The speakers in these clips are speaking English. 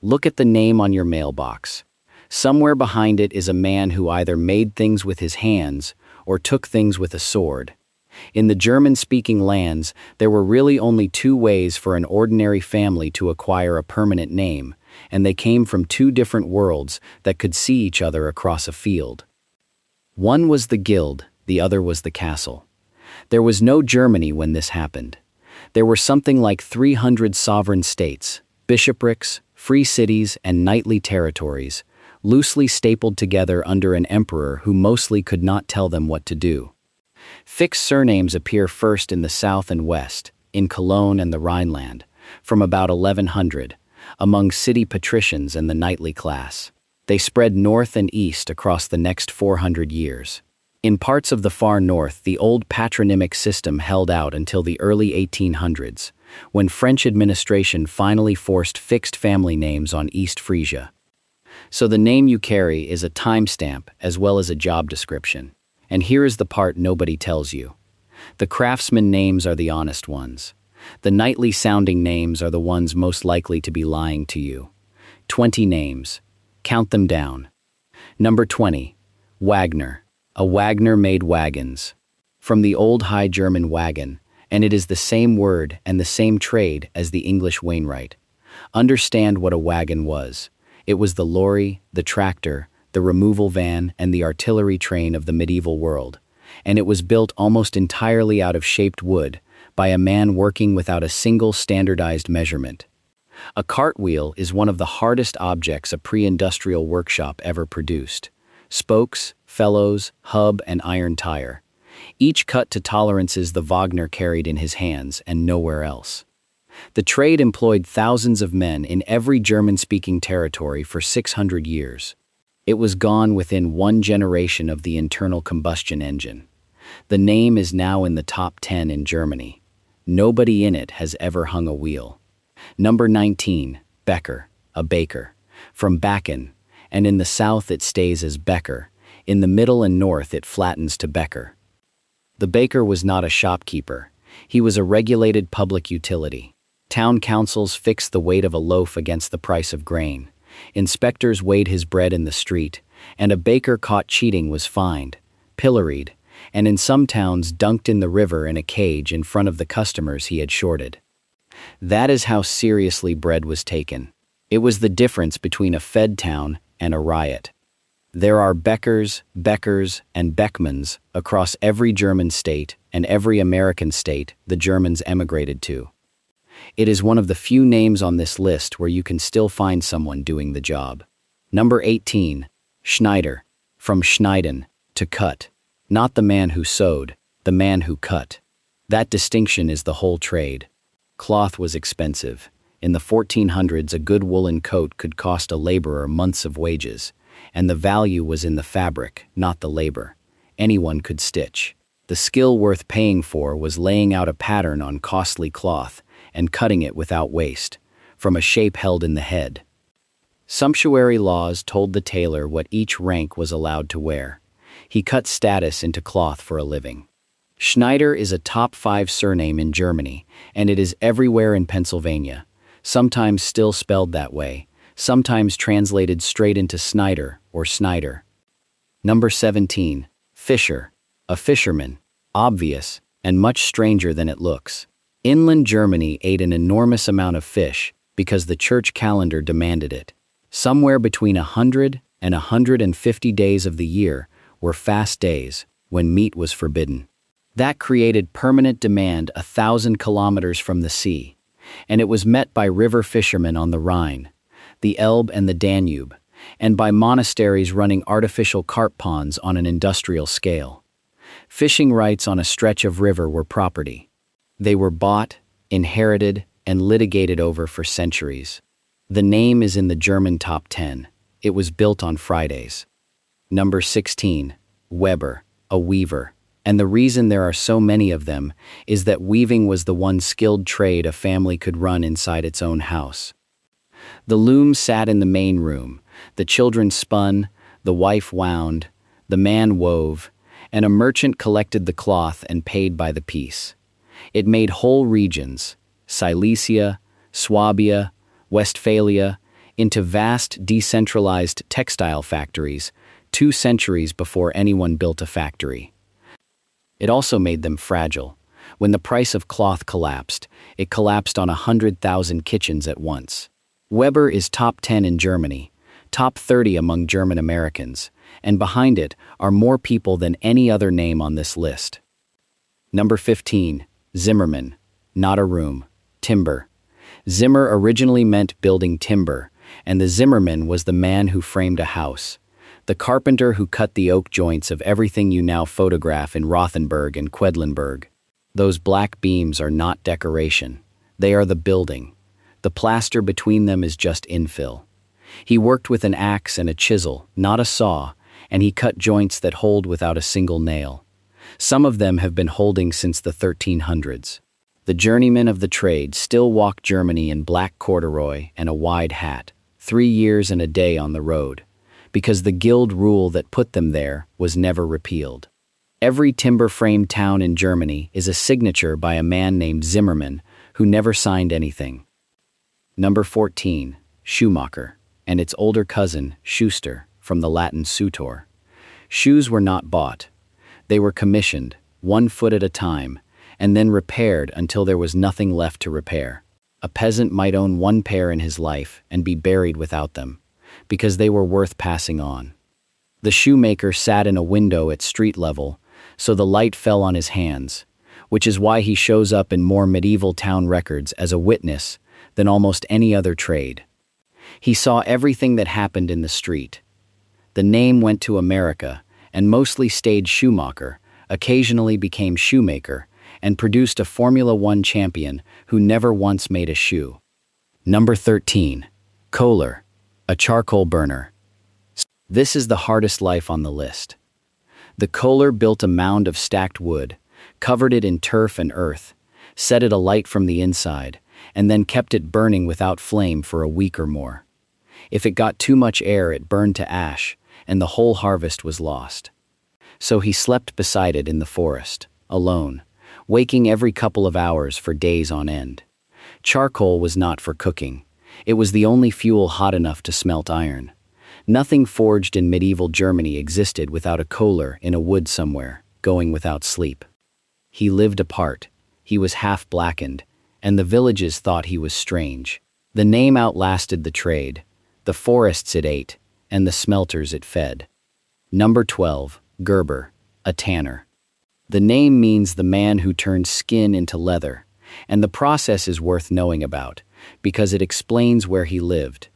Look at the name on your mailbox. Somewhere behind it is a man who either made things with his hands or took things with a sword. In the German-speaking lands, there were really only two ways for an ordinary family to acquire a permanent name, and they came from two different worlds that could see each other across a field. One was the guild, the other was the castle. There was no Germany when this happened. There were something like 300 sovereign states, bishoprics, free cities, and knightly territories, loosely stapled together under an emperor who mostly could not tell them what to do. Fixed surnames appear first in the south and west, in Cologne and the Rhineland, from about 1100, among city patricians and the knightly class. They spread north and east across the next 400 years. In parts of the far north, the old patronymic system held out until the early 1800s, when French administration finally forced fixed family names on East Frisia. So the name you carry is a timestamp as well as a job description. And here is the part nobody tells you. The craftsman names are the honest ones. The knightly-sounding names are the ones most likely to be lying to you. 20 names. Count them down. Number 20. Wagner. A Wagner made wagons. From the old High German wagon, and it is the same word and the same trade as the English wainwright. Understand what a wagon was. It was the lorry, the tractor, the removal van, and the artillery train of the medieval world, and it was built almost entirely out of shaped wood by a man working without a single standardized measurement. A cartwheel is one of the hardest objects a pre-industrial workshop ever produced. Spokes, felloes, hub, and iron tire. Each cut to tolerances the Wagner carried in his hands and nowhere else. The trade employed thousands of men in every German-speaking territory for 600 years. It was gone within one generation of the internal combustion engine. The name is now in the top 10 in Germany. Nobody in it has ever hung a wheel. Number 19, Becker, a baker. From Backen, and in the south it stays as Becker. In the middle and north it flattens to Becker. The baker was not a shopkeeper. He was a regulated public utility. Town councils fixed the weight of a loaf against the price of grain. Inspectors weighed his bread in the street, and a baker caught cheating was fined, pilloried, and in some towns dunked in the river in a cage in front of the customers he had shorted. That is how seriously bread was taken. It was the difference between a fed town and a riot. There are Beckers, and Beckmans across every German state and every American state the Germans emigrated to. It is one of the few names on this list where you can still find someone doing the job. Number 18, Schneider. From schneiden, to cut. Not the man who sewed, the man who cut. That distinction is the whole trade. Cloth was expensive. In the 1400s, a good woolen coat could cost a laborer months of wages, and the value was in the fabric, not the labor. Anyone could stitch. The skill worth paying for was laying out a pattern on costly cloth and cutting it without waste, from a shape held in the head. Sumptuary laws told the tailor what each rank was allowed to wear. He cut status into cloth for a living. Schneider is a top 5 surname in Germany, and it is everywhere in Pennsylvania, sometimes still spelled that way, sometimes translated straight into Snyder or Snyder. Number 17, Fischer, a fisherman, obvious, and much stranger than it looks. Inland Germany ate an enormous amount of fish because the church calendar demanded it. Somewhere between 100 and 150 days of the year were fast days when meat was forbidden. That created permanent demand 1,000 kilometers from the sea, and it was met by river fishermen on the Rhine, the Elbe and the Danube, and by monasteries running artificial carp ponds on an industrial scale. Fishing rights on a stretch of river were property. They were bought, inherited, and litigated over for centuries. The name is in the German top 10. It was built on Fridays. Number 16, Weber, a weaver. And the reason there are so many of them is that weaving was the one skilled trade a family could run inside its own house. The loom sat in the main room, the children spun, the wife wound, the man wove, and a merchant collected the cloth and paid by the piece. It made whole regions, Silesia, Swabia, Westphalia, into vast, decentralized textile factories 2 centuries before anyone built a factory. It also made them fragile. When the price of cloth collapsed, it collapsed on 100,000 kitchens at once. Weber is top 10 in Germany, top 30 among German Americans, and behind it are more people than any other name on this list. Number 15, Zimmermann, not a room, timber. Zimmer originally meant building timber, and the Zimmermann was the man who framed a house, the carpenter who cut the oak joints of everything you now photograph in Rothenburg and Quedlinburg. Those black beams are not decoration. They are the building. The plaster between them is just infill. He worked with an axe and a chisel, not a saw, and he cut joints that hold without a single nail. Some of them have been holding since the 1300s. The journeymen of the trade still walk Germany in black corduroy and a wide hat, 3 years and a day on the road, because the guild rule that put them there was never repealed. Every timber-framed town in Germany is a signature by a man named Zimmermann, who never signed anything. Number 14, Schumacher, and its older cousin, Schuster, from the Latin sutor. Shoes were not bought. They were commissioned, 1 foot at a time, and then repaired until there was nothing left to repair. A peasant might own 1 pair in his life and be buried without them, because they were worth passing on. The shoemaker sat in a window at street level, so the light fell on his hands, which is why he shows up in more medieval town records as a witness than almost any other trade. He saw everything that happened in the street. The name went to America and mostly stayed Schumacher, occasionally became shoemaker, and produced a Formula One champion who never once made a shoe. Number 13, Kohler, a charcoal burner. This is the hardest life on the list. The Kohler built a mound of stacked wood, covered it in turf and earth, set it alight from the inside, and then kept it burning without flame for a week or more. If it got too much air, it burned to ash, and the whole harvest was lost. So he slept beside it in the forest, alone, waking every couple of hours for days on end. Charcoal was not for cooking. It was the only fuel hot enough to smelt iron. Nothing forged in medieval Germany existed without a Kohler in a wood somewhere, going without sleep. He lived apart. He was half blackened, and the villages thought he was strange. The name outlasted the trade. The forests it ate, and the smelters it fed. Number 12, Gerber, a tanner. The name means the man who turns skin into leather, and the process is worth knowing about, because it explains where he lived.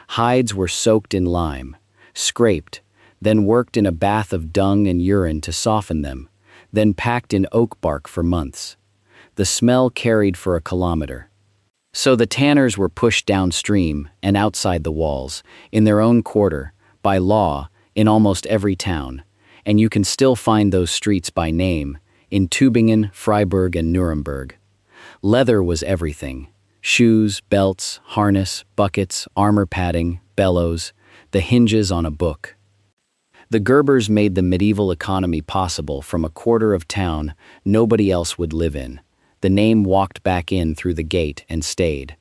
Hides were soaked in lime, scraped, then worked in a bath of dung and urine to soften them, then packed in oak bark for months. The smell carried for a kilometer. So the tanners were pushed downstream and outside the walls, in their own quarter, by law, in almost every town, and you can still find those streets by name, in Tübingen, Freiburg, and Nuremberg. Leather was everything. Shoes, belts, harness, buckets, armor padding, bellows, the hinges on a book. The Gerbers made the medieval economy possible from a quarter of town nobody else would live in. The name walked back in through the gate and stayed.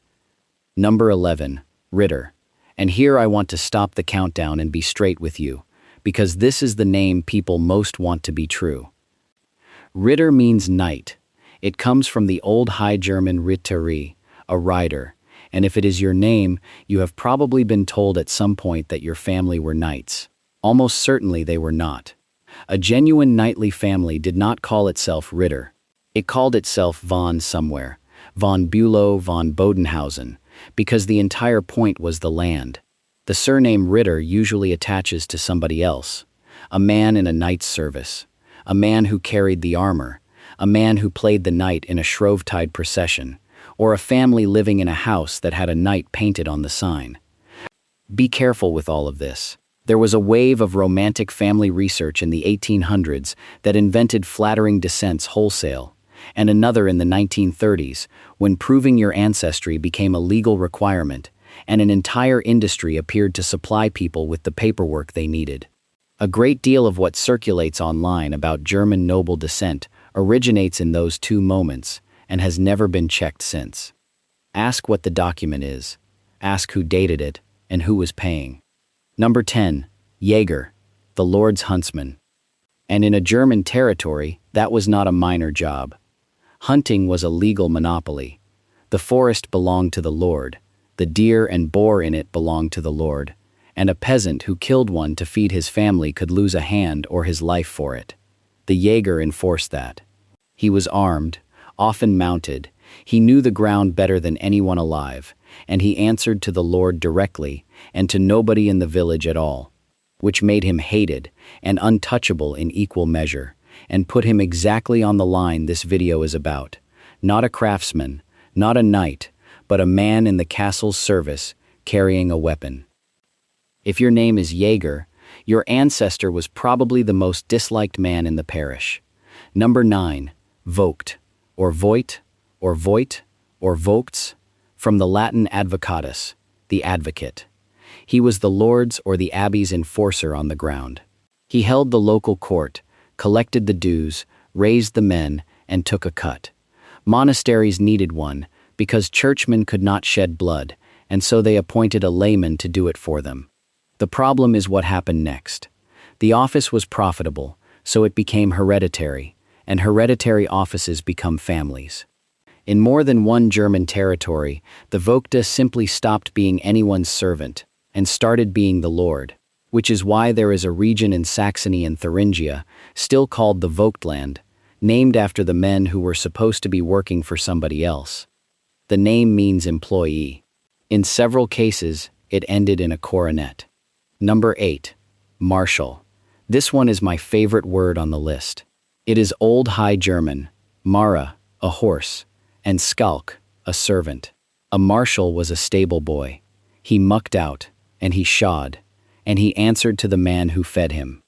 Number 11, Ritter. And here I want to stop the countdown and be straight with you, because this is the name people most want to be true. Ritter means knight. It comes from the old High German Ritterie, a rider, and if it is your name, you have probably been told at some point that your family were knights. Almost certainly they were not. A genuine knightly family did not call itself Ritter. It called itself von somewhere, von Bülow, von Bodenhausen, because the entire point was the land. The surname Ritter usually attaches to somebody else, a man in a knight's service, a man who carried the armor, a man who played the knight in a Shrovetide procession, or a family living in a house that had a knight painted on the sign. Be careful with all of this. There was a wave of romantic family research in the 1800s that invented flattering descents wholesale, and another in the 1930s when proving your ancestry became a legal requirement, and an entire industry appeared to supply people with the paperwork they needed. A great deal of what circulates online about German noble descent originates in those 2 moments and has never been checked since. Ask what the document is, ask who dated it, and who was paying. Number 10. Jäger, the Lord's huntsman. And in a German territory, that was not a minor job. Hunting was a legal monopoly. The forest belonged to the Lord, the deer and boar in it belonged to the Lord, and a peasant who killed one to feed his family could lose a hand or his life for it. The Jäger enforced that. He was armed, often mounted, he knew the ground better than anyone alive, and he answered to the Lord directly and to nobody in the village at all, which made him hated and untouchable in equal measure, and put him exactly on the line this video is about. Not a craftsman, not a knight, but a man in the castle's service, carrying a weapon. If your name is Jäger, your ancestor was probably the most disliked man in the parish. Number 9. Vogt, or Voigt, or Voigt, or Vogts, from the Latin advocatus, the advocate. He was the lord's or the abbey's enforcer on the ground. He held the local court, collected the dues, raised the men, and took a cut. Monasteries needed one, because churchmen could not shed blood, and so they appointed a layman to do it for them. The problem is what happened next. The office was profitable, so it became hereditary, and hereditary offices become families. In more than one German territory, the Vogte simply stopped being anyone's servant and started being the lord, which is why there is a region in Saxony and Thuringia, still called the Vogtland, named after the men who were supposed to be working for somebody else. The name means employee. In several cases, it ended in a coronet. Number 8. Marshal. This one is my favorite word on the list. It is Old High German, Mara, a horse, and Skalk, a servant. A marshal was a stable boy. He mucked out, and he shod, and he answered to the man who fed him.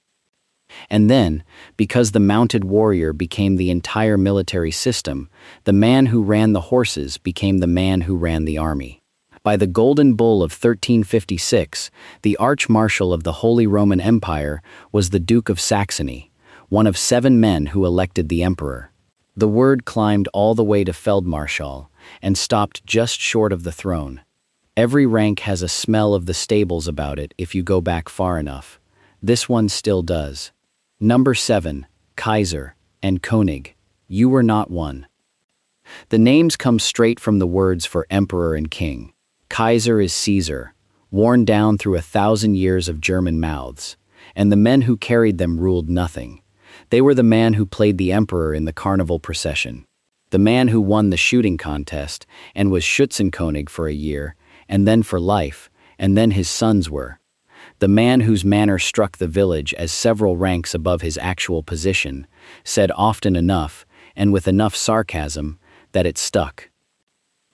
And then, because the mounted warrior became the entire military system, the man who ran the horses became the man who ran the army. By the Golden Bull of 1356, the Archmarshal of the Holy Roman Empire was the Duke of Saxony, one of 7 men who elected the emperor. The word climbed all the way to Feldmarschall and stopped just short of the throne. Every rank has a smell of the stables about it if you go back far enough. This one still does. Number 7. Kaiser and König. You were not one. The names come straight from the words for emperor and king. Kaiser is Caesar, worn down through 1,000 years of German mouths, and the men who carried them ruled nothing. They were the man who played the emperor in the carnival procession, the man who won the shooting contest and was Schützenkönig for a year, and then for life, and then his sons were. The man whose manner struck the village as several ranks above his actual position, said often enough, and with enough sarcasm, that it stuck.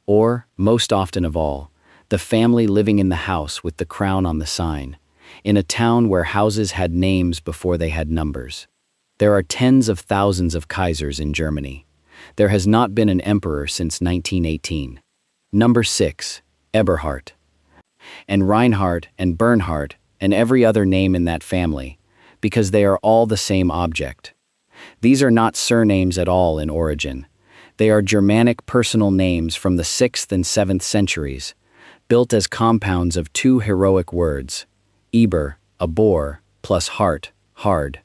Or, most often of all, the family living in the house with the crown on the sign, in a town where houses had names before they had numbers. There are tens of thousands of Kaisers in Germany. There has not been an emperor since 1918. Number 6. Eberhard. And Reinhard and Bernhard and every other name in that family, because they are all the same object. These are not surnames at all in origin. They are Germanic personal names from the 6th and 7th centuries, built as compounds of 2 heroic words, Eber, a boar, plus hart, hard.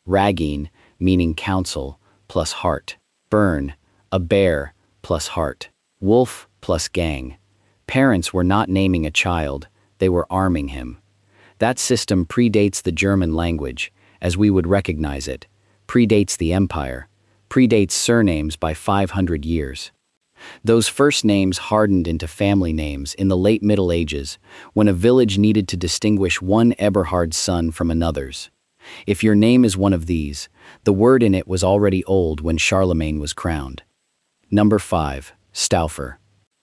Ragin, meaning counsel, plus hart. Bern, a bear, plus hart. Wolf, plus gang. Parents were not naming a child, they were arming him. That system predates the German language, as we would recognize it, predates the empire, predates surnames by 500 years. Those first names hardened into family names in the late Middle Ages, when a village needed to distinguish one Eberhard's son from another's. If your name is one of these, the word in it was already old when Charlemagne was crowned. Number 5. Stauffer.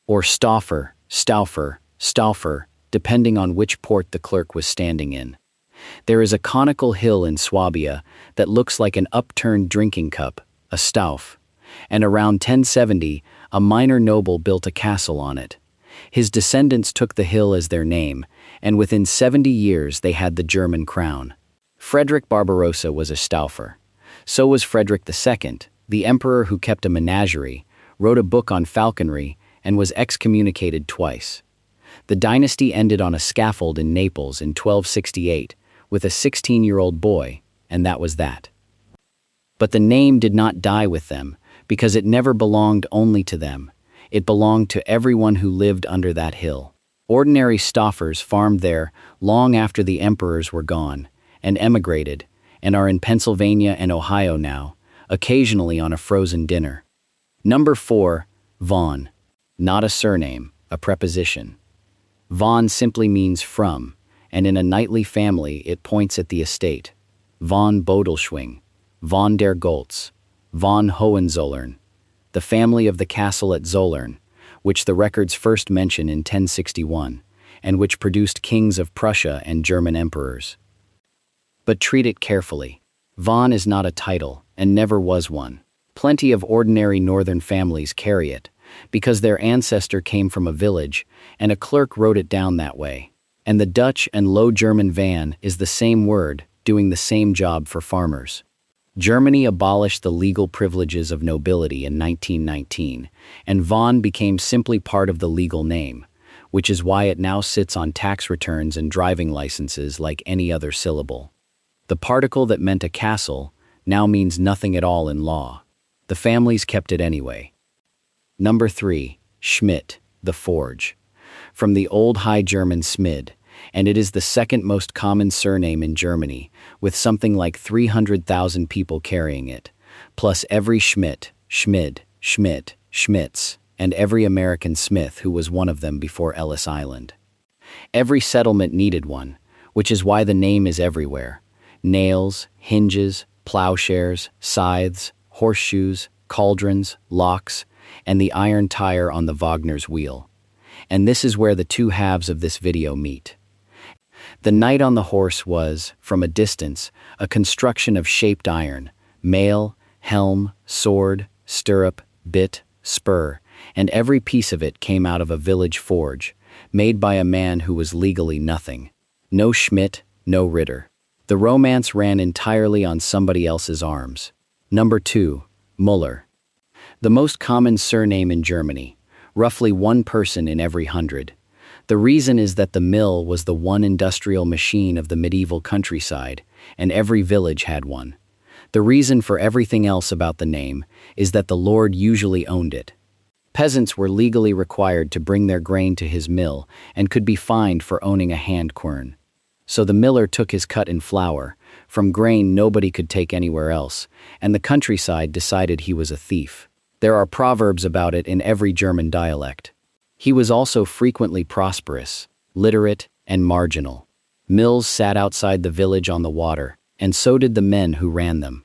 Or Stauffer, Stauffer, Stauffer, depending on which port the clerk was standing in. There is a conical hill in Swabia that looks like an upturned drinking cup, a stauf, and around 1070, a minor noble built a castle on it. His descendants took the hill as their name, and within 70 years they had the German crown. Frederick Barbarossa was a Stauffer. So was Frederick II, the emperor who kept a menagerie, wrote a book on falconry, and was excommunicated twice. The dynasty ended on a scaffold in Naples in 1268, with a 16-year-old boy, and that was that. But the name did not die with them, because it never belonged only to them. It belonged to everyone who lived under that hill. Ordinary Stoffers farmed there long after the emperors were gone, and emigrated, and are in Pennsylvania and Ohio now, occasionally on a frozen dinner. Number 4, von. Not a surname, a preposition. Von simply means from, and in a knightly family it points at the estate. Von Bodelschwing, von der Goltz, von Hohenzollern, the family of the castle at Zollern, which the records first mention in 1061, and which produced kings of Prussia and German emperors. But treat it carefully. Von is not a title, and never was one. Plenty of ordinary northern families carry it, because their ancestor came from a village, and a clerk wrote it down that way. And the Dutch and Low German van is the same word, doing the same job for farmers. Germany abolished the legal privileges of nobility in 1919, and von became simply part of the legal name, which is why it now sits on tax returns and driving licenses like any other syllable. The particle that meant a castle now means nothing at all in law. The families kept it anyway. Number 3, Schmidt, the forge. From the Old High German Schmid, and it is the second most common surname in Germany, with something like 300,000 people carrying it, plus every Schmidt, Schmid, Schmidt, Schmitz, and every American Smith who was one of them before Ellis Island. Every settlement needed one, which is why the name is everywhere. Nails, hinges, plowshares, scythes, horseshoes, cauldrons, locks, and the iron tire on the Wagner's wheel. And this is where the two halves of this video meet. The knight on the horse was, from a distance, a construction of shaped iron, mail, helm, sword, stirrup, bit, spur, and every piece of it came out of a village forge, made by a man who was legally nothing. No Schmidt, no Ritter. The romance ran entirely on somebody else's arms. Number 2, Müller. The most common surname in Germany, roughly one person in every 100. The reason is that the mill was the one industrial machine of the medieval countryside, and every village had one. The reason for everything else about the name is that the lord usually owned it. Peasants were legally required to bring their grain to his mill and could be fined for owning a hand quern. So the miller took his cut in flour, from grain nobody could take anywhere else, and the countryside decided he was a thief. There are proverbs about it in every German dialect. He was also frequently prosperous, literate, and marginal. Mills sat outside the village on the water, and so did the men who ran them.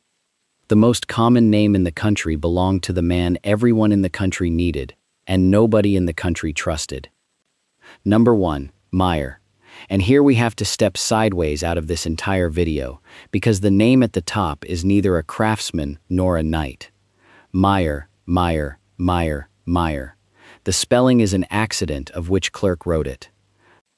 The most common name in the country belonged to the man everyone in the country needed, and nobody in the country trusted. Number 1, Meyer. And here we have to step sideways out of this entire video, because the name at the top is neither a craftsman nor a knight. Meyer, Meyer, Meyer, Meyer. The spelling is an accident of which clerk wrote it.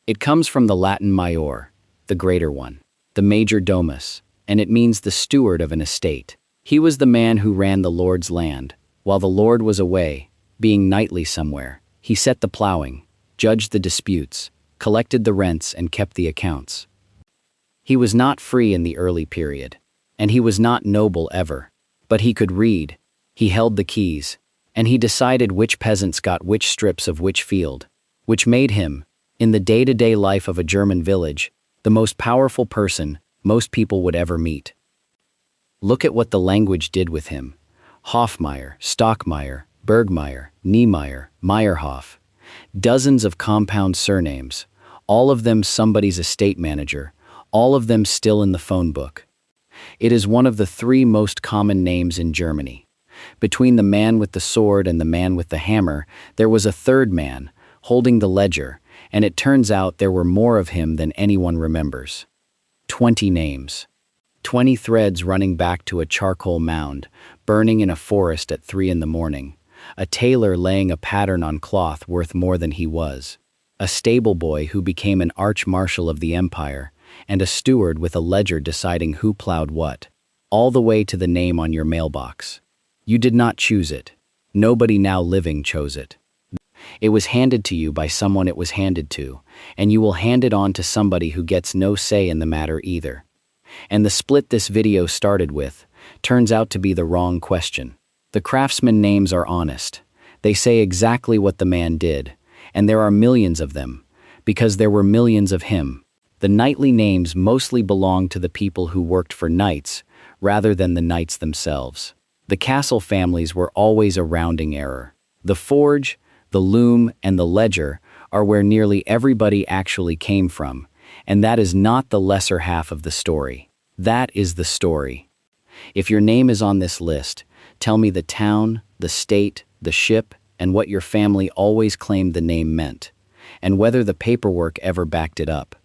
It comes from the Latin major, the greater one, the major domus, and it means the steward of an estate. He was the man who ran the lord's land. While the lord was away, being knightly somewhere, he set the plowing, judged the disputes, collected the rents, and kept the accounts. He was not free in the early period, and he was not noble ever, but he could read, he held the keys, and he decided which peasants got which strips of which field, which made him, in the day-to-day life of a German village, the most powerful person most people would ever meet. Look at what the language did with him. Hofmeier, Stockmeier, Bergmeier, Niemeyer, Meyerhof. Dozens of compound surnames, all of them somebody's estate manager, all of them still in the phone book. It is one of the 3 most common names in Germany. Between the man with the sword and the man with the hammer, there was a third man, holding the ledger, and it turns out there were more of him than anyone remembers. 20 names. 20 threads running back to a charcoal mound, burning in a forest at 3 in the morning. A tailor laying a pattern on cloth worth more than he was. A stable boy who became an arch-marshal of the empire, and a steward with a ledger deciding who plowed what. All the way to the name on your mailbox. You did not choose it. Nobody now living chose it. It was handed to you by someone it was handed to, and you will hand it on to somebody who gets no say in the matter either. And the split this video started with turns out to be the wrong question. The craftsman names are honest. They say exactly what the man did, and there are millions of them, because there were millions of him. The knightly names mostly belong to the people who worked for knights, rather than the knights themselves. The castle families were always a rounding error. The forge, the loom, and the ledger are where nearly everybody actually came from, and that is not the lesser half of the story. That is the story. If your name is on this list, tell me the town, the state, the ship, and what your family always claimed the name meant, and whether the paperwork ever backed it up.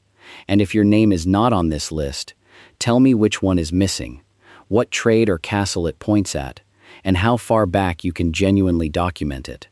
And if your name is not on this list, tell me which one is missing, what trade or castle it points at, and how far back you can genuinely document it.